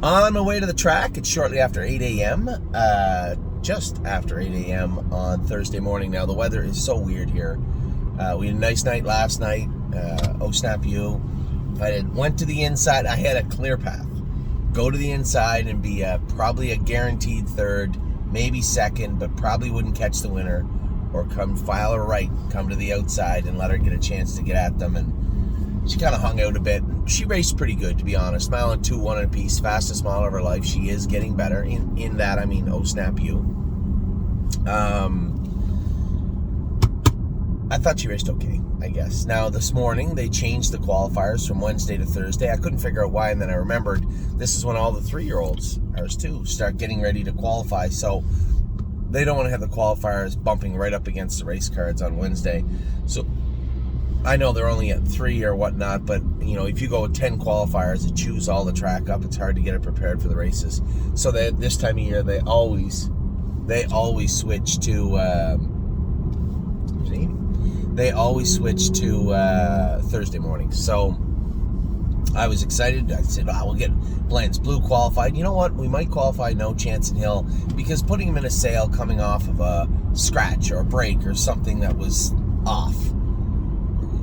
On my way to the track, it's shortly after 8 a.m., just after 8 a.m. on Thursday morning. Now, the weather is so weird here. We had a nice night last night. Oh, snap you. I went to the inside. I had a clear path. Go to the inside and be probably a guaranteed third, maybe second, but probably wouldn't catch the winner. Or come file her right, come to the outside and let her get a chance to get at them. And she kind of hung out a bit. She raced pretty good, to be honest. Mile and 2, 1 apiece, fastest mile of her life. She is getting better. In that, I mean, oh, snap you. I thought she raced okay, I guess. Now, this morning, they changed the qualifiers from Wednesday to Thursday. I couldn't figure out why, and then I remembered this is when all the 3-year-olds, ours too, start getting ready to qualify. So they don't want to have the qualifiers bumping right up against the race cards on Wednesday. So I know they're only at 3 or whatnot, but if you go with 10 qualifiers and choose all the track up, it's hard to get it prepared for the races. So this time of year, they always switch to Thursday morning. So I was excited. I said, we'll get Blanton's Blue qualified. You know what? We might qualify No Chance in Hill, because putting him in a sale coming off of a scratch or a break or something that was off,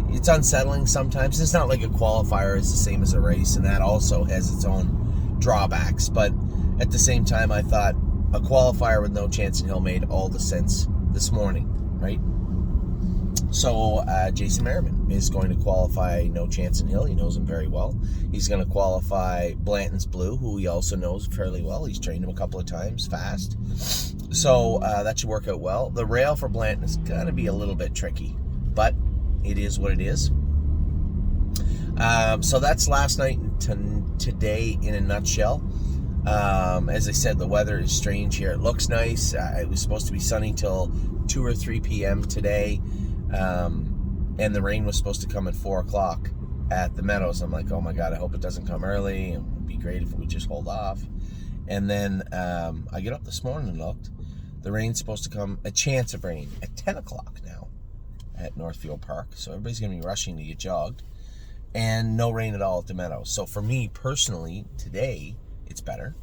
it's unsettling sometimes. It's not like a qualifier is the same as a race, and that also has its own drawbacks. But at the same time, I thought a qualifier with No Chance in Hill made all the sense this morning, right? So Jason Merriman is going to qualify No Chance in Hill. He knows him very well. He's going to qualify Blanton's Blue, who he also knows fairly well. He's trained him a couple of times fast. So that should work out well. The rail for Blanton is going to be a little bit tricky, but it is what it is. So that's last night and today in a nutshell. As I said, the weather is strange here. It looks nice. It was supposed to be sunny till 2 or 3 p.m. today. And the rain was supposed to come at 4 o'clock at the Meadows. I'm like, oh my God, I hope it doesn't come early. It would be great if we just hold off. And then I get up this morning and looked. The rain's supposed to come, a chance of rain, at 10 o'clock now at Northfield Park. So everybody's going to be rushing to get jogged. And no rain at all at the Meadows. So for me personally, today, it's better.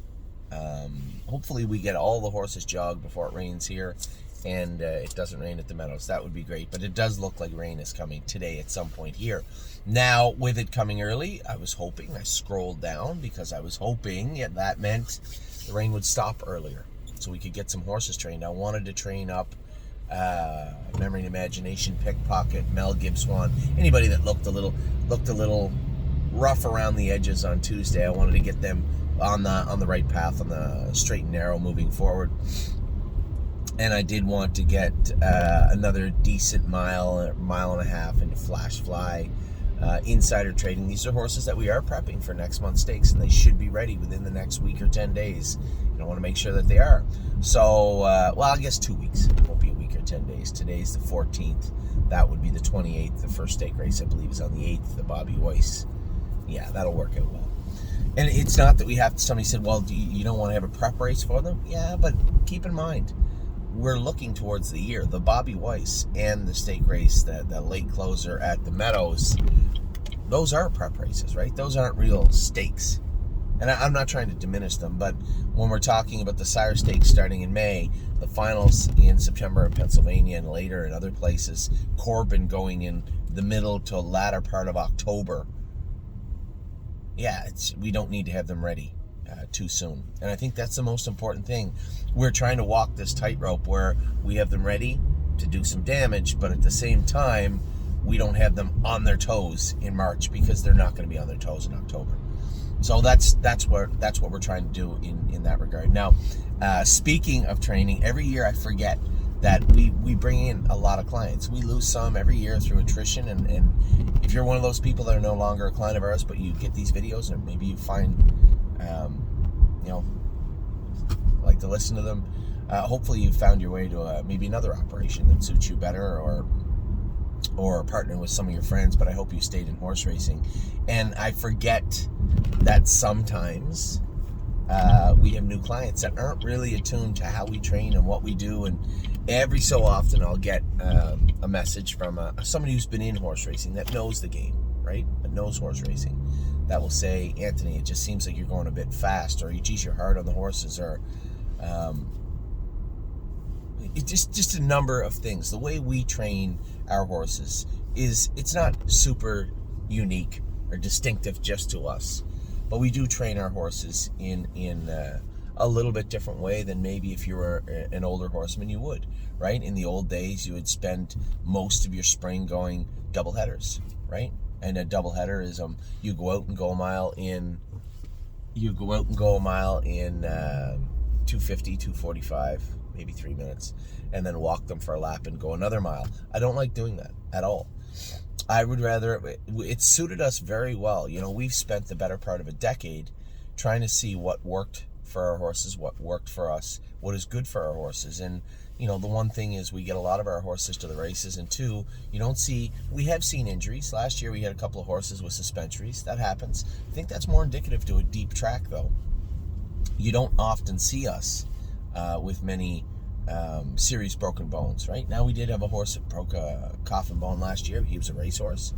Hopefully we get all the horses jogged before it rains here, and it doesn't rain at the Meadows. That would be great. But it does look like rain is coming today at some point here. Now, with it coming early, I scrolled down because I was hoping that meant the rain would stop earlier so we could get some horses trained. I wanted to train up Memory and Imagination, Pickpocket, Mel Gibbswan, anybody that looked a little rough around the edges on Tuesday. I wanted to get them on the right path, on the straight and narrow moving forward. And I did want to get another decent mile and a half into Flash Fly, Insider Trading. These are horses that we are prepping for next month's stakes, and they should be ready within the next week or 10 days. I want to make sure that they are. So, I guess 2 weeks. It won't be a week or 10 days. Today's the 14th. That would be the 28th. The first stake race, I believe, is on the 8th, the Bobby Weiss. Yeah, that'll work out well. And it's not that we have to, somebody said, well, you don't want to have a prep race for them? Yeah, but keep in mind, we're looking towards the year. The Bobby Weiss and the stake race, the late closer at the Meadows, those are prep races, right? Those aren't real stakes. And I'm not trying to diminish them, but when we're talking about the Sire Stakes starting in May, the finals in September in Pennsylvania and later in other places, Corbin going in the middle to latter part of October. Yeah, we don't need to have them ready too soon. And I think that's the most important thing. We're trying to walk this tightrope where we have them ready to do some damage, but at the same time, we don't have them on their toes in March, because they're not going to be on their toes in October. So that's what we're trying to do in that regard. Now, speaking of training, every year I forget that we bring in a lot of clients. We lose some every year through attrition, and if you're one of those people that are no longer a client of ours, but you get these videos and maybe you find, like to listen to them, hopefully you found your way to maybe another operation that suits you better, or partnering with some of your friends, but I hope you stayed in horse racing. And I forget that sometimes we have new clients that aren't really attuned to how we train and what we do, and every so often I'll get a message from somebody who's been in horse racing, that knows the game, right? That knows horse racing, that will say, Anthony, it just seems like you're going a bit fast, or geez, you're hard on the horses, or it's just a number of things. The way we train our horses it's not super unique or distinctive just to us, but we do train our horses in a little bit different way than maybe if you were an older horseman you would, right? In the old days, you would spend most of your spring going double headers, right? And a double header is you go out and go a mile in 250, 245, maybe 3 minutes, and then walk them for a lap and go another mile. I don't like doing that at all. I would rather, it suited us very well. You know, we've spent the better part of a decade trying to see what worked for our horses, what worked for us, what is good for our horses. And, you know, the one thing is we get a lot of our horses to the races, and two, we have seen injuries. Last year we had a couple of horses with suspensories. That happens. I think that's more indicative to a deep track, though. You don't often see us with many serious broken bones, right? Now, we did have a horse that broke a coffin bone last year. He was a racehorse.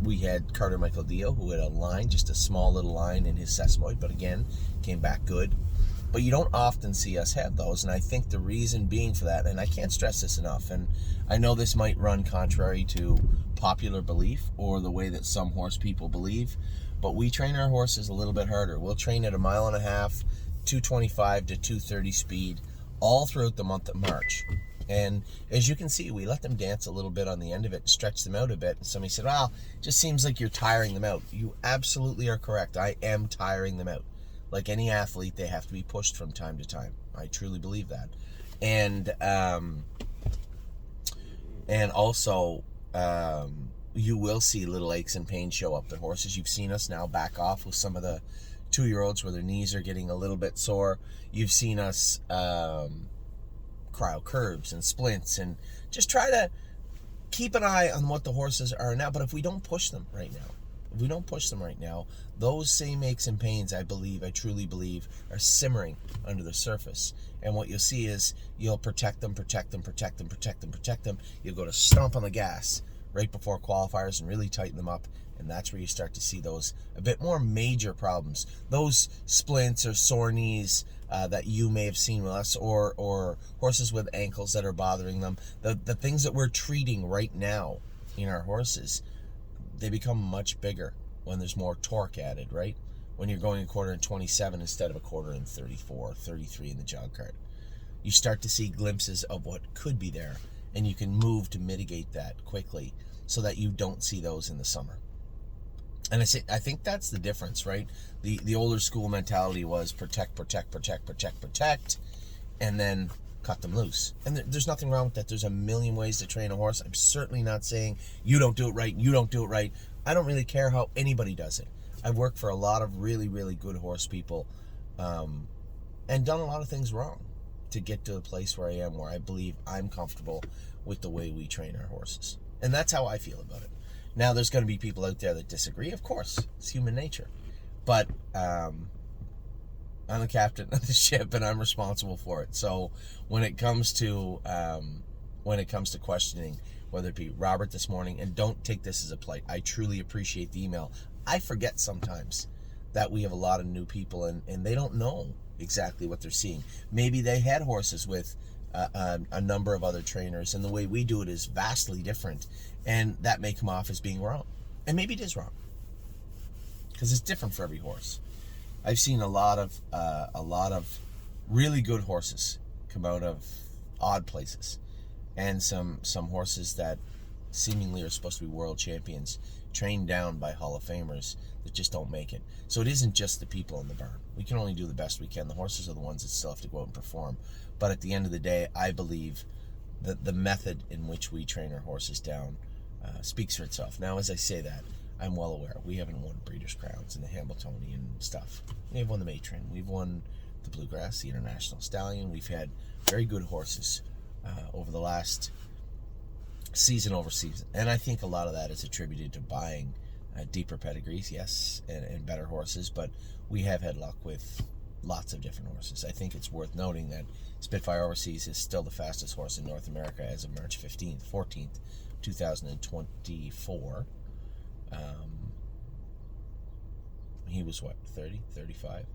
We had Carter Michael Dio, who had a line, just a small little line in his sesamoid, but again, came back good. But you don't often see us have those, and I think the reason being for that, and I can't stress this enough, and I know this might run contrary to popular belief or the way that some horse people believe, but we train our horses a little bit harder. We'll train at 1.5 miles, 225 to 230 speed, all throughout the month of March. And as you can see, we let them dance a little bit on the end of it, stretch them out a bit. And somebody said, well, it just seems like you're tiring them out. You absolutely are correct. I am tiring them out. Like any athlete, they have to be pushed from time to time. I truly believe that. And also, you will see little aches and pains show up. The horses, you've seen us now back off with some of the 2-year-olds where their knees are getting a little bit sore. You've seen us cryo curves and splints, and just try to keep an eye on what the horses are now. But if we don't push them right now, those same aches and pains, I truly believe, are simmering under the surface. And what you'll see is you'll protect them. You'll go to stomp on the gas right before qualifiers and really tighten them up. And that's where you start to see those a bit more major problems. Those splints or sore knees that you may have seen with us, or horses with ankles that are bothering them. The things that we're treating right now in our horses, they become much bigger when there's more torque added, right? When you're going 1/4 in 27 instead of 1/4 in 34, 33 in the jog cart. You start to see glimpses of what could be there, and you can move to mitigate that quickly so that you don't see those in the summer. And I think that's the difference, right? The older school mentality was protect, and then cut them loose. And there's nothing wrong with that. There's a million ways to train a horse. I'm certainly not saying you don't do it right. I don't really care how anybody does it. I've worked for a lot of really, really good horse people, and done a lot of things wrong to get to the place where I am, where I believe I'm comfortable with the way we train our horses. And that's how I feel about it. Now, there's going to be people out there that disagree. Of course, it's human nature. But I'm the captain of the ship, and I'm responsible for it. So when it comes to questioning, whether it be Robert this morning, and don't take this as a plight, I truly appreciate the email. I forget sometimes that we have a lot of new people, and they don't know exactly what they're seeing. Maybe they had horses with a number of other trainers, and the way we do it is vastly different, and that may come off as being wrong. And maybe it is wrong, because it's different for every horse. I've seen a lot of really good horses come out of odd places, and some horses that seemingly are supposed to be world champions trained down by Hall of Famers that just don't make it. So it isn't just the people in the barn. We can only do the best we can. The horses are the ones that still have to go out and perform. But at the end of the day, I believe that the method in which we train our horses down speaks for itself. Now, as I say that, I'm well aware we haven't won Breeders' Crowns and the Hambletonian stuff. We have won the Matron. We've won the Bluegrass, the International Stallion. We've had very good horses over the last season over season. And I think a lot of that is attributed to buying deeper pedigrees, yes, and better horses. But we have had luck with lots of different horses. I think it's worth noting that Spitfire Overseas is still the fastest horse in North America as of March 14th, 2024. he was what, 30, 35?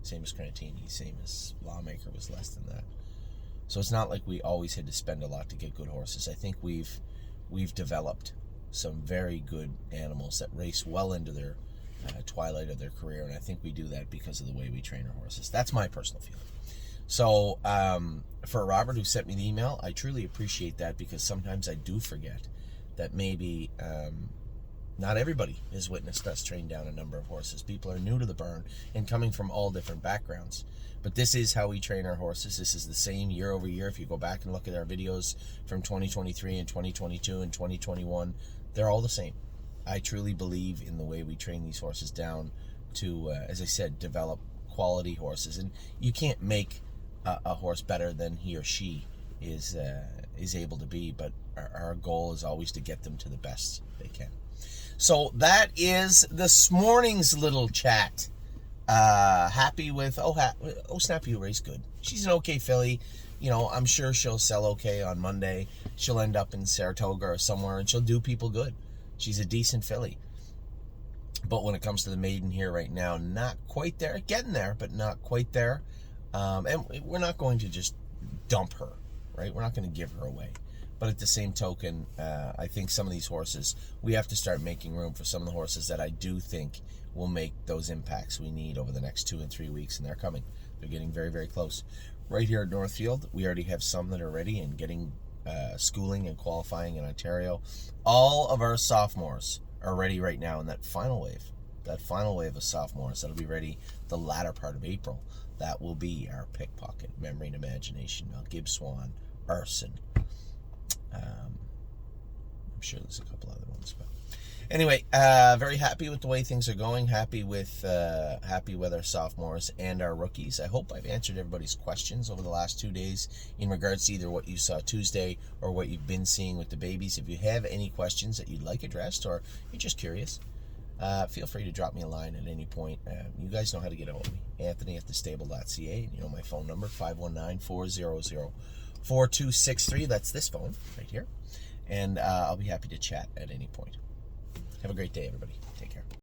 Same as Crantini, same as Lawmaker was less than that. So it's not like we always had to spend a lot to get good horses. I think we've developed some very good animals that race well into their twilight of their career, and I think we do that because of the way we train our horses. That's my personal feeling. So for Robert, who sent me the email, I truly appreciate that, because sometimes I do forget that maybe not everybody has witnessed us train down a number of horses. People are new to the burn and coming from all different backgrounds. But this is how we train our horses. This is the same year over year. If you go back and look at our videos from 2023 and 2022 and 2021, they're all the same. I truly believe in the way we train these horses down to, as I said, develop quality horses. And you can't make a horse better than he or she is able to be, but our goal is always to get them to the best they can. So that is this morning's little chat. Happy with Snappy Ray's good. She's an okay filly. You know, I'm sure she'll sell okay on Monday. She'll end up in Saratoga or somewhere, and she'll do people good. She's a decent filly. But when it comes to the maiden here right now, not quite there. Getting there, but not quite there. And we're not going to just dump her, right? We're not going to give her away. But at the same token, I think some of these horses, we have to start making room for some of the horses that I do think will make those impacts we need over the next 2 and 3 weeks, and they're coming. They're getting very, very close. Right here at Northfield, we already have some that are ready and getting schooling and qualifying in Ontario. All of our sophomores are ready right now in that final wave of sophomores that'll be ready the latter part of April. That will be our Pickpocket, Memory and Imagination, Gibbs Swan, Arson. I'm sure there's a couple other ones, but anyway, very happy with the way things are going. Happy with our sophomores and our rookies. I hope I've answered everybody's questions over the last 2 days in regards to either what you saw Tuesday or what you've been seeing with the babies. If you have any questions that you'd like addressed, or you're just curious, feel free to drop me a line at any point. You guys know how to get a hold of me. Anthony@thestable.ca, and you know my phone number, 519-400-4263. That's this phone right here. And I'll be happy to chat at any point. Have a great day, everybody.